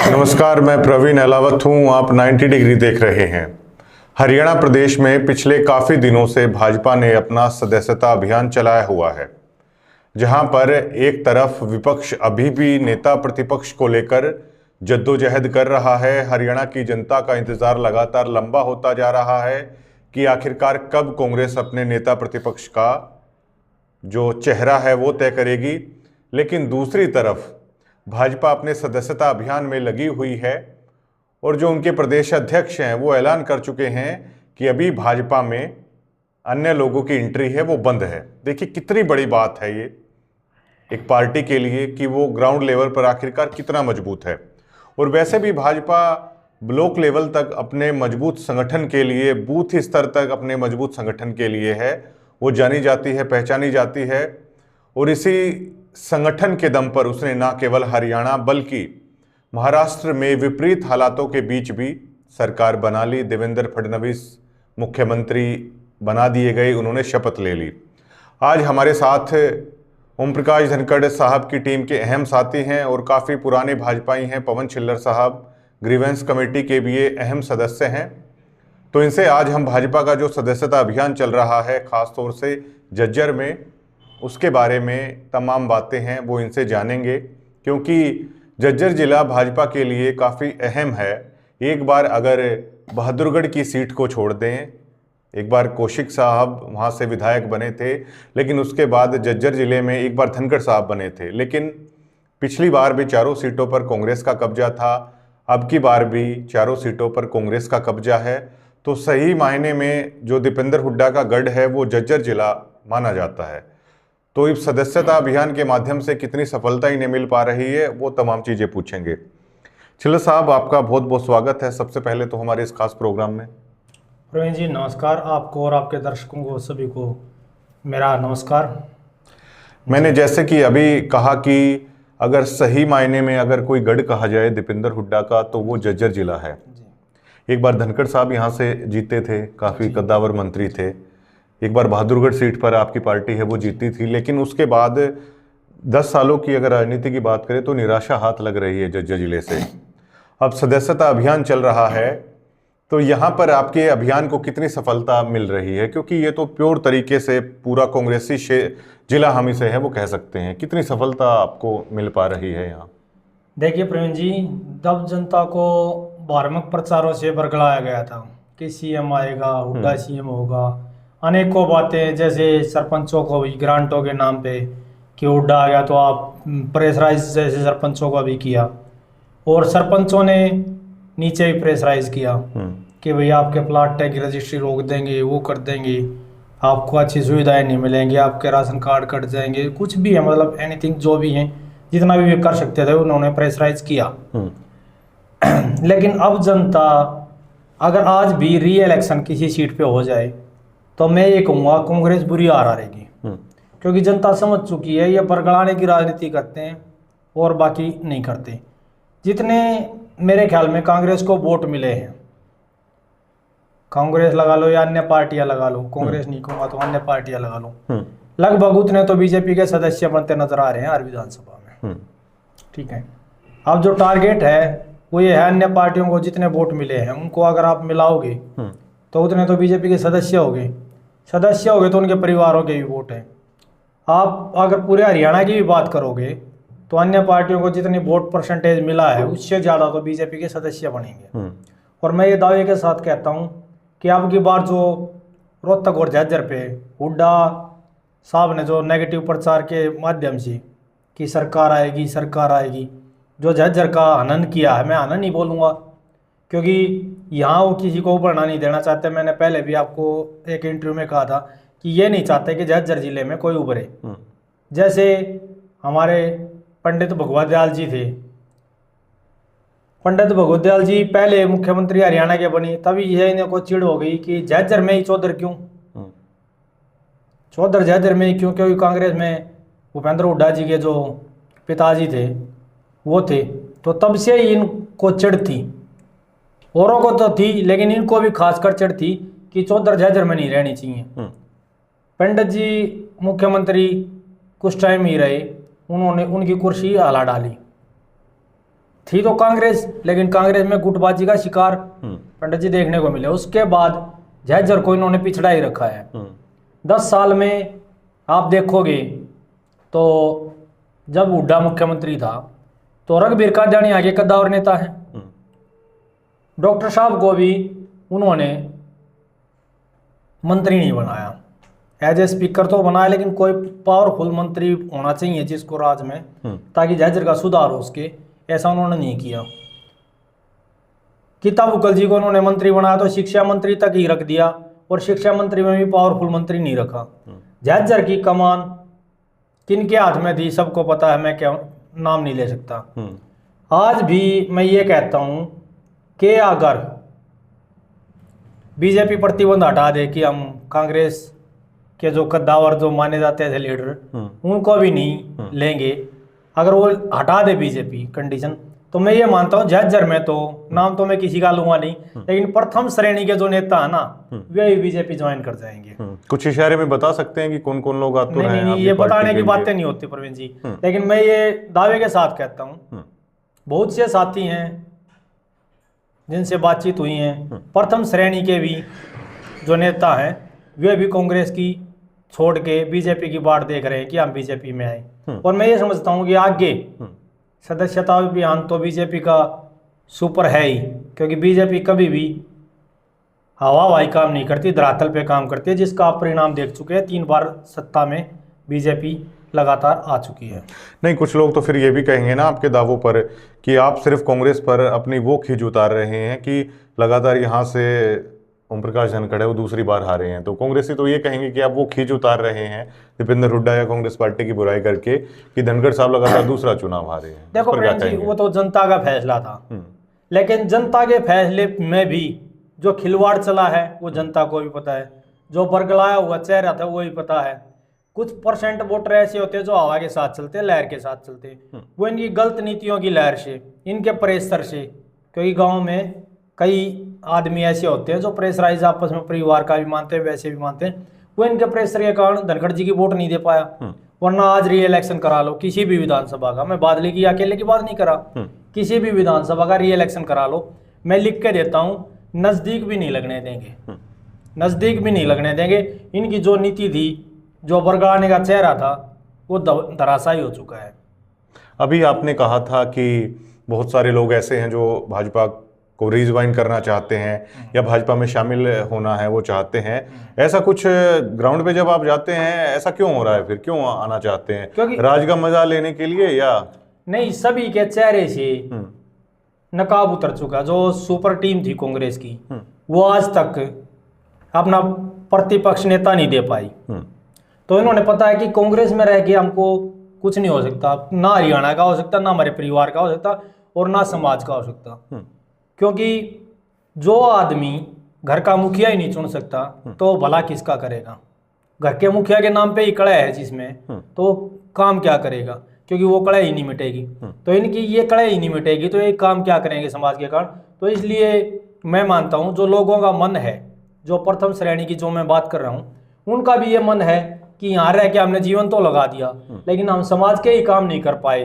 नमस्कार, मैं प्रवीण अहलावत हूं। आप 90 डिग्री देख रहे हैं। हरियाणा प्रदेश में पिछले काफ़ी दिनों से भाजपा ने अपना सदस्यता अभियान चलाया हुआ है, जहां पर एक तरफ विपक्ष अभी भी नेता प्रतिपक्ष को लेकर जद्दोजहद कर रहा है। हरियाणा की जनता का इंतज़ार लगातार लंबा होता जा रहा है कि आखिरकार कब कांग्रेस अपने नेता प्रतिपक्ष का जो चेहरा है वो तय करेगी। लेकिन दूसरी तरफ भाजपा अपने सदस्यता अभियान में लगी हुई है और जो उनके प्रदेश अध्यक्ष हैं वो ऐलान कर चुके हैं कि अभी भाजपा में अन्य लोगों की एंट्री है वो बंद है। देखिए कितनी बड़ी बात है ये एक पार्टी के लिए कि वो ग्राउंड लेवल पर आखिरकार कितना मजबूत है। और वैसे भी भाजपा ब्लॉक लेवल तक अपने मजबूत संगठन के लिए, बूथ स्तर तक अपने मजबूत संगठन के लिए है, वो जानी जाती है, पहचानी जाती है। और इसी संगठन के दम पर उसने ना केवल हरियाणा बल्कि महाराष्ट्र में विपरीत हालातों के बीच भी सरकार बना ली। देवेंद्र फडणवीस मुख्यमंत्री बना दिए गए, उन्होंने शपथ ले ली। आज हमारे साथ ओम प्रकाश धनखड़ साहब की टीम के अहम साथी हैं और काफ़ी पुराने भाजपाई हैं। पवन छिल्लर साहब ग्रीवेंस कमेटी के भी ये अहम सदस्य हैं। तो इनसे आज हम भाजपा का जो सदस्यता अभियान चल रहा है, ख़ासतौर से जज्जर में, उसके बारे में तमाम बातें हैं वो इनसे जानेंगे, क्योंकि जज्जर ज़िला भाजपा के लिए काफ़ी अहम है। एक बार अगर बहादुरगढ़ की सीट को छोड़ दें, एक बार कौशिक साहब वहाँ से विधायक बने थे, लेकिन उसके बाद जज्जर ज़िले में एक बार धनखड़ साहब बने थे। लेकिन पिछली बार भी चारों सीटों पर कांग्रेस का कब्जा था, अब की बार भी चारों सीटों पर कांग्रेस का कब्जा है। तो सही मायने में जो दीपेंद्र हुड्डा का गढ़ है वो जज्जर ज़िला माना जाता है। तो इस सदस्यता अभियान के माध्यम से कितनी सफलता इन्हें मिल पा रही है वो तमाम चीज़ें पूछेंगे। छिल्लर साहब, आपका बहुत बहुत स्वागत है सबसे पहले तो हमारे इस खास प्रोग्राम में। प्रवीण जी नमस्कार, आपको और आपके दर्शकों को सभी को मेरा नमस्कार। मैंने जैसे कि अभी कहा कि अगर सही मायने में अगर कोई गढ़ कहा जाए दीपेंद्र हुड्डा का तो वो जज्जर ज़िला है। एक बार धनखड़ साहब यहाँ से जीते थे, काफ़ी कद्दावर मंत्री थे। एक बार बहादुरगढ़ सीट पर आपकी पार्टी है वो जीती थी, लेकिन उसके बाद 10 सालों की अगर राजनीति की बात करें तो निराशा हाथ लग रही है जज्जर जिले से। अब सदस्यता अभियान चल रहा है, तो यहाँ पर आपके अभियान को कितनी सफलता मिल रही है? क्योंकि ये तो प्योर तरीके से पूरा कांग्रेसी जिला हम इसे है वो कह सकते हैं। कितनी सफलता आपको मिल पा रही है यहाँ? देखिए प्रवीण जी, जब जनता को भ्रामक प्रचारों से बरगलाया गया था कि सीएम आएगा, हुड्डा सीएम होगा, अनेकों बातें, जैसे सरपंचों को भी ग्रांटों के नाम पे कि हुड्डा आ गया तो आप प्रेशराइज जैसे सरपंचों का भी किया, और सरपंचों ने नीचे भी प्रेशराइज किया कि भैया आपके प्लाट टैग की रजिस्ट्री रोक देंगे, वो कर देंगे, आपको अच्छी सुविधाएं नहीं मिलेंगी, आपके राशन कार्ड कट जाएंगे, कुछ भी है, मतलब एनीथिंग जो भी है, जितना भी वे कर सकते थे उन्होंने प्रेशराइज किया। लेकिन अब जनता, अगर आज भी री इलेक्शन किसी सीट पे हो जाए तो मैं ये कहूँगा कांग्रेस बुरी हार रहेगी, क्योंकि जनता समझ चुकी है ये बरगलाने की राजनीति करते हैं और बाकी नहीं करते। जितने मेरे ख्याल में कांग्रेस को वोट मिले हैं, कांग्रेस लगा लो या अन्य पार्टियां लगा लो, कांग्रेस नहीं कहूँगा तो अन्य पार्टियां लगा लो, लगभग उतने तो बीजेपी के सदस्य बनते नजर आ रहे हैं हर विधानसभा में। ठीक है, अब जो टारगेट है वो ये है, अन्य पार्टियों को जितने वोट मिले हैं उनको अगर आप मिलाओगे तो उतने तो बीजेपी के सदस्य हो गए तो उनके परिवारों के भी वोट हैं। आप अगर पूरे हरियाणा की भी बात करोगे तो अन्य पार्टियों को जितनी वोट परसेंटेज मिला है उससे ज़्यादा तो बीजेपी के सदस्य बनेंगे। और मैं ये दावे के साथ कहता हूँ कि अब की बार जो रोहतक और झज्जर पे हुड्डा साहब ने जो नेगेटिव प्रचार के माध्यम से कि सरकार आएगी, जो झज्जर का हनन किया है, मैं हनन नहीं बोलूँगा क्योंकि यहाँ वो किसी को उभरना नहीं देना चाहते। मैंने पहले भी आपको एक इंटरव्यू में कहा था कि ये नहीं चाहते कि झज्जर जिले में कोई उभरे। जैसे हमारे पंडित भगवत दयाल जी थे, पंडित भगवत दयाल जी पहले मुख्यमंत्री हरियाणा के बनी, तभी यह इन्हें को चिड़ हो गई कि झज्जर में ही चौधर क्यों, चौधर झज्जर में ही क्यों, क्योंकि कांग्रेस में भूपेंद्र हुड्डा जी के जो पिताजी थे वो थे, तो तब से ही इनको चिढ़ थी। औरों को तो थी लेकिन इनको भी खासकर चिढ़ थी कि चौधर झज्जर में नहीं रहनी चाहिए। पंडित जी मुख्यमंत्री कुछ टाइम ही रहे, उन्होंने उनकी कुर्सी हला डाली थी तो कांग्रेस, लेकिन कांग्रेस में गुटबाजी का शिकार पंडित जी देखने को मिले। उसके बाद झज्जर को इन्होंने पिछड़ा ही रखा है। 10 साल में आप देखोगे तो जब हुड्डा मुख्यमंत्री था तो रघुवीर कादियानी आगे कद्दावर नेता है। डॉक्टर साहब को भी उन्होंने मंत्री नहीं बनाया, एज ए स्पीकर तो बनाया, लेकिन कोई पावरफुल मंत्री होना चाहिए जिसको राज में, ताकि झज्जर का सुधार हो सके, ऐसा उन्होंने नहीं किया। गीता बुक्कल जी को उन्होंने मंत्री बनाया तो शिक्षा मंत्री तक ही रख दिया, और शिक्षा मंत्री में भी पावरफुल मंत्री नहीं रखा। झज्जर की कमान किनके हाथ में थी सबको पता है, मैं क्या नाम नहीं ले सकता। आज भी मैं ये कहता हूं कि अगर बीजेपी प्रतिबंध हटा दे कि हम कांग्रेस के जो कद्दावर जो माने जाते थे लीडर उनको भी नहीं लेंगे, अगर वो हटा दे बीजेपी कंडीशन, तो मैं ये मानता हूँ झज्जर में तो नाम तो मैं किसी का लूंगा नहीं, लेकिन प्रथम श्रेणी के जो नेता है ना वे बीजेपी ज्वाइन कर जाएंगे। कुछ इशारे में बता सकते हैं कि कौन कौन लोग आते हैं? नहीं, ये बताने की बातें नहीं होती प्रवीण जी, लेकिन मैं ये दावे के साथ कहता हूँ, बहुत से साथी हैं जिनसे बातचीत हुई है, प्रथम श्रेणी के भी जो नेता हैं वे भी कांग्रेस की छोड़ के बीजेपी की बाट देख रहे हैं कि हम बीजेपी में आए। और मैं ये समझता हूँ कि आगे सदस्यता अभियान तो बीजेपी का सुपर है ही, क्योंकि बीजेपी कभी भी हवाई काम नहीं करती, धरातल पे काम करती है, जिसका आप परिणाम देख चुके हैं। 3 बार सत्ता में बीजेपी लगातार आ चुकी है। नहीं, कुछ लोग तो फिर ये भी कहेंगे ना आपके दावों पर कि आप सिर्फ कांग्रेस पर अपनी वो खींच उतार रहे हैं कि लगातार यहाँ से ओम प्रकाश धनखड़ है वो दूसरी बार हारे हैं, तो कांग्रेसी तो ये कहेंगे कि आप वो खींच उतार रहे हैं दीपेंद्र हुड्डा या कांग्रेस पार्टी की बुराई करके कि धनखड़ साहब लगातार दूसरा चुनाव हारे हैं। देखो प्रेम जी, वो तो जनता का फैसला था, लेकिन जनता के फैसले में भी जो खिलवाड़ चला है वो जनता को भी पता है, जो बरगलाया हुआ चेहरा था वो भी पता है। कुछ परसेंट वोटर ऐसे होते हैं जो हवा के साथ चलते हैं, लहर के साथ चलते हैं, वो इनकी गलत नीतियों की लहर से, इनके प्रेशर से, क्योंकि गांव में कई आदमी ऐसे होते हैं जो प्रेशराइज आपस में परिवार का भी मानते हैं, वैसे भी मानते हैं, वो इनके प्रेशर के कारण धनखड़ जी की वोट नहीं दे पाया। वरना आज री इलेक्शन करा लो किसी भी विधानसभा का, मैं बादली की अकेले की बात नहीं करा, किसी भी विधानसभा का री इलेक्शन करा लो, मैं लिख के देता हूँ, नजदीक भी नहीं लगने देंगे, नजदीक भी नहीं लगने देंगे। इनकी जो नीति थी, जो बरगलाने का चेहरा था, वो धराशायी हो चुका है। अभी आपने कहा था कि बहुत सारे लोग ऐसे हैं जो भाजपा को रिज्वाइन करना चाहते हैं या भाजपा में शामिल होना है वो चाहते हैं, ऐसा कुछ ग्राउंड पे जब आप जाते हैं ऐसा क्यों हो रहा है? फिर क्यों आना चाहते हैं? क्योंकि राज का मजा लेने के लिए या नहीं? सभी के चेहरे से नकाब उतर चुका। जो सुपर टीम थी कांग्रेस की वो आज तक अपना प्रतिपक्ष नेता नहीं दे पाई, तो इन्होंने पता है कि कांग्रेस में रह के हमको कुछ नहीं हो सकता, ना हरियाणा का हो सकता, ना हमारे परिवार का हो सकता, और ना समाज का हो सकता। क्योंकि जो आदमी घर का मुखिया ही नहीं चुन सकता तो भला किसका करेगा? घर के मुखिया के नाम पे ही कड़ा है जिसमें, तो काम क्या करेगा? क्योंकि वो कड़ा ही नहीं मिटेगी, तो इनकी ये कड़ा ही नहीं मिटेगी तो ये काम क्या करेंगे समाज के कारण? तो इसलिए मैं मानता हूँ जो लोगों का मन है, जो प्रथम श्रेणी की जो मैं बात कर रहा हूँ, उनका भी ये मन है कि यहाँ रह के हमने जीवन तो लगा दिया, लेकिन हम समाज के ही काम नहीं कर पाए,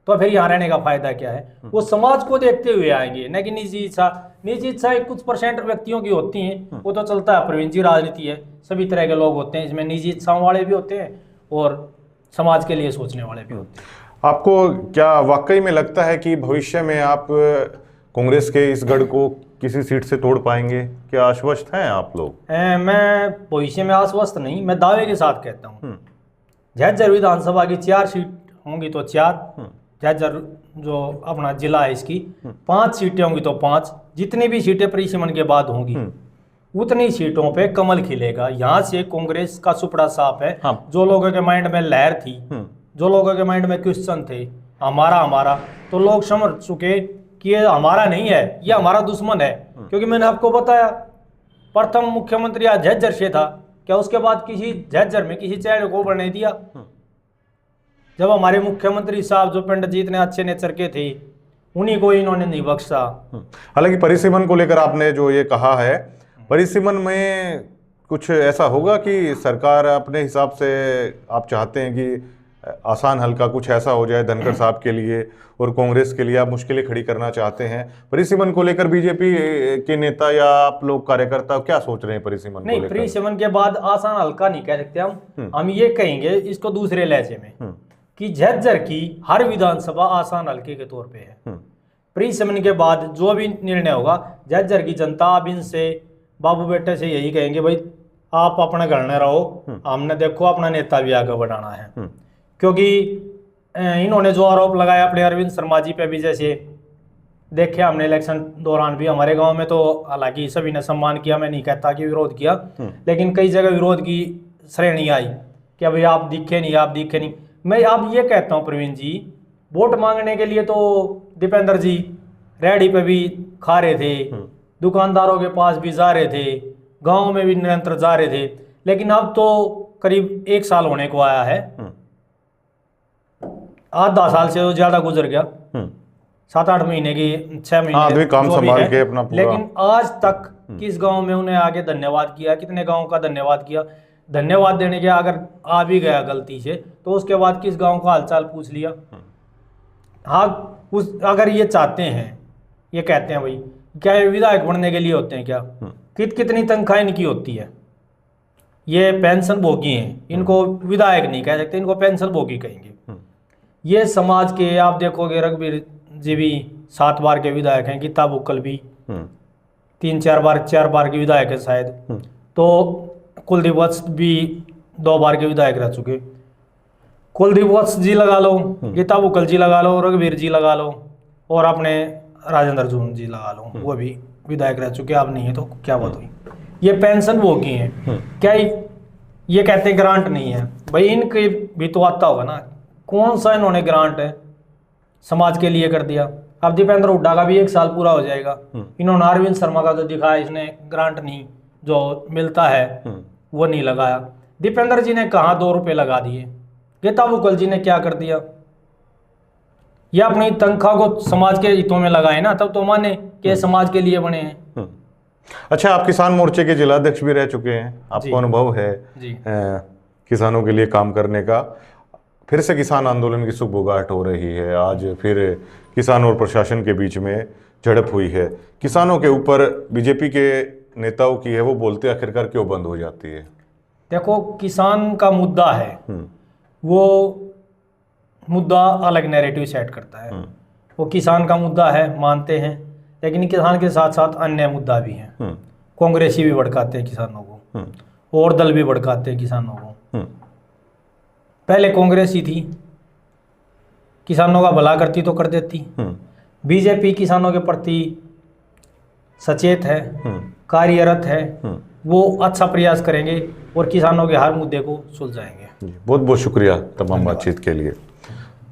तो फिर यहाँ रहने का फायदा क्या है? वो समाज को देखते हुए आएंगे, न कि निजी इच्छा। निजी इच्छाएं कुछ परसेंट व्यक्तियों की होती हैं, वो तो चलता है, प्रवीण जी, राजनीति है, सभी तरह के लोग होते हैं, इसमें निजी इच्छाओं वाले भी होते हैं और समाज के लिए सोचने वाले भी होते हैं। आपको क्या वाकई में लगता है कि भविष्य में आप कांग्रेस के इस गढ़ को किसी सीट से तोड़ पाएंगे? क्या आश्वस्त हैं आप लोग? मैं भविष्य में आश्वस्त नहीं, मैं दावे के साथ कहता हूँ। झज्जर विधानसभा की 4 सीट होंगी तो 4, झज्जर जो अपना जिला है इसकी 5 सीटें होंगी तो 5, जितनी भी सीटें परिसीमन के बाद होंगी उतनी सीटों पे कमल खिलेगा। यहाँ से कांग्रेस का सुपड़ा साफ है। हाँ। जो लोगों के माइंड में लहर थी, जो लोगों के माइंड में क्वेश्चन थे, हमारा, तो लोग समझ चुके कि ये हमारा नहीं है, ये हमारा दुश्मन है। क्योंकि मैंने आपको बताया प्रथम मुख्यमंत्री आज झज्जर से था, क्या उसके बाद किसी झज्जर में किसी चेहरे को बढ़ने दिया? जब हमारे मुख्यमंत्री साहब जो पंडित जी इतने अच्छे नेचर के थे, उन्हीं को इन्होंने नहीं बख्शा। हालांकि परिसीमन को लेकर आपने जो ये कहा है, परिसीमन में कुछ ऐसा होगा कि सरकार अपने हिसाब से, आप चाहते हैं कि आसान हल्का कुछ ऐसा हो जाए धनखड़ साहब के लिए और कांग्रेस के लिए, आप मुश्किलें खड़ी करना चाहते हैं। परिसीमन को लेकर बीजेपी के नेता या आप लोग कार्यकर्ता क्या सोच रहे हैं परिसीमन को नहीं, लेकर? परिसीमन के बाद आसान हल्का नहीं कह सकते हम ये कहेंगे इसको दूसरे लहजे में कि झज्जर की हर विधानसभा आसान हल्के के तौर पे है। परिसीमन के बाद जो भी निर्णय होगा झज्जर की जनता अब इनसे बाबू बेटे से यही कहेंगे, भाई आप अपने घर में रहो, हमने देखो अपना नेता भी आगे बढ़ाना है। क्योंकि इन्होंने जो आरोप लगाया अपने अरविंद शर्मा जी पे भी, जैसे देखे हमने इलेक्शन दौरान भी हमारे गांव में, तो हालांकि सभी ने सम्मान किया, मैं नहीं कहता कि विरोध किया, लेकिन कई जगह विरोध की श्रेणी आई कि अभी आप दिखे नहीं, आप दिखे नहीं। मैं अब ये कहता हूँ प्रवीण जी, वोट मांगने के लिए तो दीपेंद्र जी रेहड़ी पे भी खा रहे थे, दुकानदारों के पास भी जा रहे थे, गाँव में भी निरंतर जा रहे थे, लेकिन अब तो करीब 1 साल होने को आया है, आधा साल से तो ज्यादा गुजर गया, 7-8 महीने की 6 महीने काम संभाल के अपना पूरा। लेकिन आज तक किस गांव में उन्हें आगे धन्यवाद किया, कितने गांव का धन्यवाद किया? धन्यवाद देने के अगर आ भी गया गलती से तो उसके बाद किस गांव का हालचाल पूछ लिया? हाँ, अगर ये चाहते हैं, ये कहते हैं भाई क्या ये विधायक बनने के लिए होते हैं क्या? कितनी तनख्वाह इनकी होती है? ये पेंशन भोगी हैं, इनको विधायक नहीं कह सकते, इनको पेंशन भोगी कहेंगे। ये समाज के आप देखोगे, रघुवीर जी भी 7 बार के विधायक हैं, गीता बुक्कल भी 4 बार के विधायक है शायद, तो कुलदीप वत्स भी 2 बार के विधायक रह चुके। कुलदीप वत्स जी लगा लो, गीता बुक्कल जी लगा लो, रघुवीर जी लगा लो, और अपने राजेंद्र जून जी लगा लो, वो भी विधायक रह चुके। अब नहीं है तो क्या बात हुई? ये पेंशन भोगी हैं क्या? ये कहते हैं ग्रांट नहीं है, भाई इनके भी तो आता होगा ना, कौन सा इन्होंने ग्रांट है समाज के लिए कर दिया? अब दीपेंद्र हुड्डा का भी 1 साल पूरा हो जाएगा, इन्होंने अरविंद शर्मा का जो दिखाया, इसने ग्रांट नहीं जो मिलता है वो नहीं लगाया। दीपेंद्र जी ने कहाँ 2 रुपये लगा दिए, गीता बुक्कल जी ने क्या कर दिया? ये अपनी तनख्वाह को समाज के हितों में लगाए ना, तब तो माने कि समाज के लिए बने हैं। अच्छा, आप किसान मोर्चे के जिलाध्यक्ष भी रह चुके हैं, आपको अनुभव है किसानों के लिए काम करने का। फिर से किसान आंदोलन की सुगबुगाहट हो रही है, आज फिर किसान और प्रशासन के बीच में झड़प हुई है। किसानों के ऊपर बीजेपी के नेताओं की है, वो बोलते आखिरकार क्यों बंद हो जाती है? देखो, किसान का मुद्दा है, वो मुद्दा अलग नैरेटिव सेट करता है। वो किसान का मुद्दा है, मानते हैं, लेकिन किसान के साथ साथ अन्य मुद्दा भी हैं। कांग्रेसी भी भड़काते हैं किसानों को, और दल भी भड़काते हैं किसानों को। पहले कांग्रेस ही थी, किसानों का भला करती तो कर देती। बीजेपी किसानों के प्रति सचेत है, कार्यरत है, वो अच्छा प्रयास करेंगे और किसानों के हर मुद्दे को सुलझाएंगे। बहुत बहुत शुक्रिया तमाम बातचीत के लिए।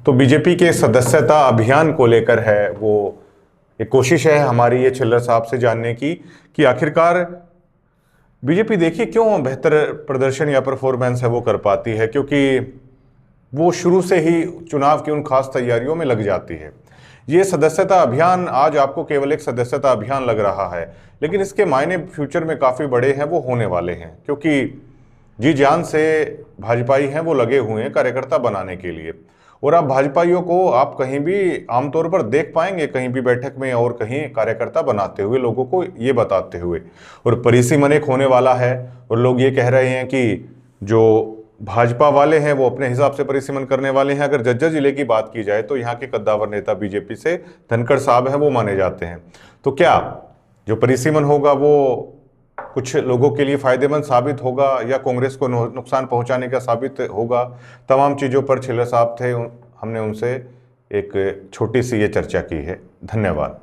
तो बीजेपी के सदस्यता अभियान को लेकर है वो एक कोशिश है हमारी ये छिल्लर साहब से जानने की कि आखिरकार बीजेपी देखिए क्यों बेहतर प्रदर्शन या परफॉर्मेंस है वो कर पाती है, क्योंकि वो शुरू से ही चुनाव की उन खास तैयारियों में लग जाती है। ये सदस्यता अभियान आज आपको केवल एक सदस्यता अभियान लग रहा है, लेकिन इसके मायने फ्यूचर में काफ़ी बड़े हैं, वो होने वाले हैं, क्योंकि जी जान से भाजपाई हैं वो लगे हुए हैं कार्यकर्ता बनाने के लिए। और आप भाजपाइयों को आप कहीं भी आमतौर पर देख पाएंगे, कहीं भी बैठक में और कहीं कार्यकर्ता बनाते हुए, लोगों को ये बताते हुए। और परिसीमन एक होने वाला है, और लोग ये कह रहे हैं कि जो भाजपा वाले हैं वो अपने हिसाब से परिसीमन करने वाले हैं। अगर झज्जर जिले की बात की जाए तो यहाँ के कद्दावर नेता बीजेपी से धनखड़ साहब हैं, वो माने जाते हैं। तो क्या जो परिसीमन होगा वो कुछ लोगों के लिए फायदेमंद साबित होगा या कांग्रेस को नुकसान पहुंचाने का साबित होगा? तमाम चीज़ों पर छिल्लर साहब थे, हमने उनसे एक छोटी सी ये चर्चा की है। धन्यवाद।